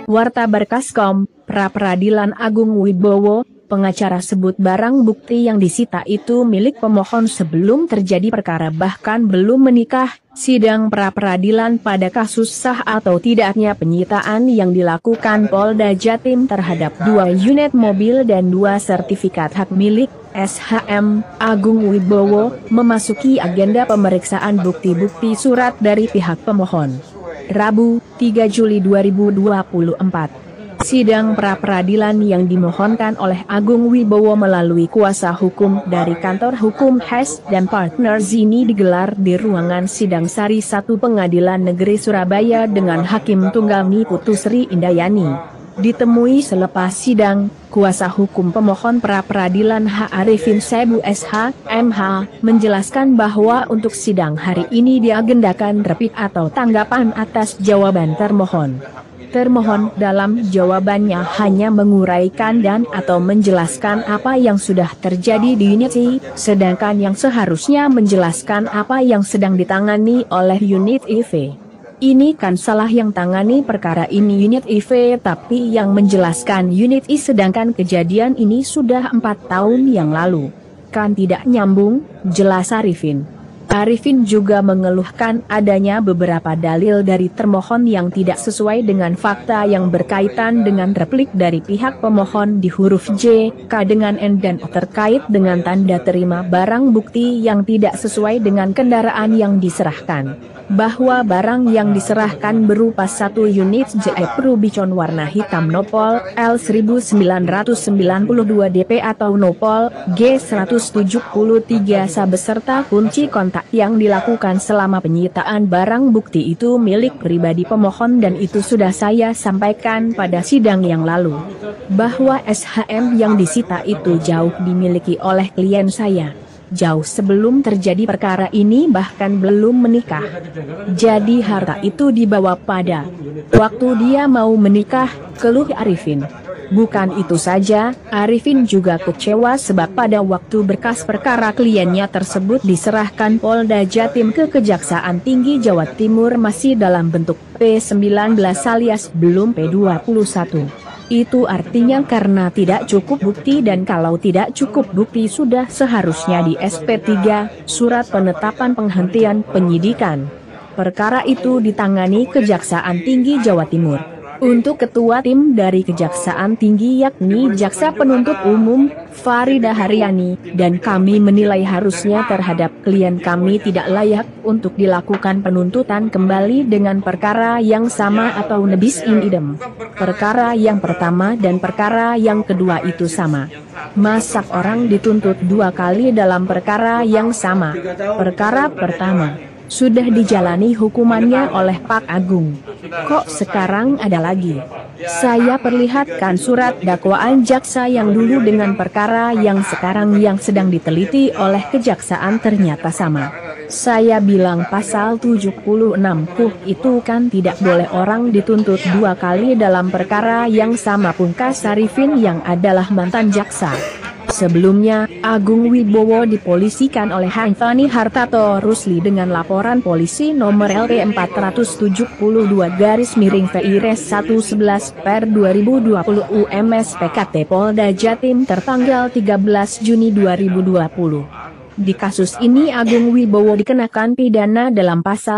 Warta Berkaskom, Pra-Peradilan Agung Wibowo, pengacara sebut barang bukti yang disita itu milik pemohon sebelum terjadi perkara bahkan belum menikah. Sidang pra-peradilan pada kasus sah atau tidaknya penyitaan yang dilakukan Polda Jatim terhadap 2 unit mobil dan 2 sertifikat hak milik SHM Agung Wibowo memasuki agenda pemeriksaan bukti-bukti surat dari pihak pemohon. Rabu, 3 Juli 2024. Sidang pra-peradilan yang dimohonkan oleh Agung Wibowo melalui kuasa hukum dari Kantor Hukum Hes dan Partners ini digelar di ruangan sidang Sari 1 Pengadilan Negeri Surabaya dengan Hakim Tunggal Mi Putusri Indayani. Ditemui selepas sidang, kuasa hukum pemohon pra-peradilan H. Arifin Sebu SH, MH, menjelaskan bahwa untuk sidang hari ini diagendakan replik atau tanggapan atas jawaban termohon. Termohon dalam jawabannya hanya menguraikan dan atau menjelaskan apa yang sudah terjadi di unit I, sedangkan yang seharusnya menjelaskan apa yang sedang ditangani oleh unit IV. Ini kan salah yang tangani perkara ini unit IV tapi yang menjelaskan unit I sedangkan kejadian ini sudah 4 tahun yang lalu. Kan tidak nyambung, jelas Arifin. Arifin juga mengeluhkan adanya beberapa dalil dari termohon yang tidak sesuai dengan fakta yang berkaitan dengan replik dari pihak pemohon di huruf J, K dengan N dan O terkait dengan tanda terima barang bukti yang tidak sesuai dengan kendaraan yang diserahkan. Bahwa barang yang diserahkan berupa 1 unit JF Rubicon warna hitam Nopol L1992 DP atau Nopol G173 beserta kunci kontak yang dilakukan selama penyitaan barang bukti itu milik pribadi pemohon dan itu sudah saya sampaikan pada sidang yang lalu. Bahwa SHM yang disita itu jauh dimiliki oleh klien saya. Jauh sebelum terjadi perkara ini bahkan belum menikah. Jadi harta itu dibawa pada waktu dia mau menikah, keluh Arifin. Bukan itu saja, Arifin juga kecewa sebab pada waktu berkas perkara kliennya tersebut diserahkan Polda Jatim ke Kejaksaan Tinggi Jawa Timur masih dalam bentuk P19 alias belum P21. Itu artinya karena tidak cukup bukti dan kalau tidak cukup bukti sudah seharusnya di SP3, Surat Penetapan Penghentian Penyidikan. Perkara itu ditangani Kejaksaan Tinggi Jawa Timur. Untuk ketua tim dari Kejaksaan Tinggi yakni Jaksa Penuntut Umum, Farida Haryani, dan kami menilai harusnya terhadap klien kami tidak layak untuk dilakukan penuntutan kembali dengan perkara yang sama atau nebis in idem. Perkara yang pertama dan perkara yang kedua itu sama. Masa orang dituntut 2 kali dalam perkara yang sama? Perkara pertama sudah dijalani hukumannya oleh Pak Agung. Kok sekarang ada lagi? Saya perlihatkan surat dakwaan jaksa yang dulu dengan perkara yang sekarang yang sedang diteliti oleh kejaksaan ternyata sama. Saya bilang pasal 76 KUH itu kan tidak boleh orang dituntut 2 kali dalam perkara yang sama pungkas Arifin yang adalah mantan jaksa. Sebelumnya, Agung Wibowo dipolisikan oleh Hanfani Hartato Rusli dengan laporan polisi nomor LP 472-VIRES-111/2020 UMS PKT Polda Jatim tertanggal 13 Juni 2020. Di kasus ini Agung Wibowo dikenakan pidana dalam pasal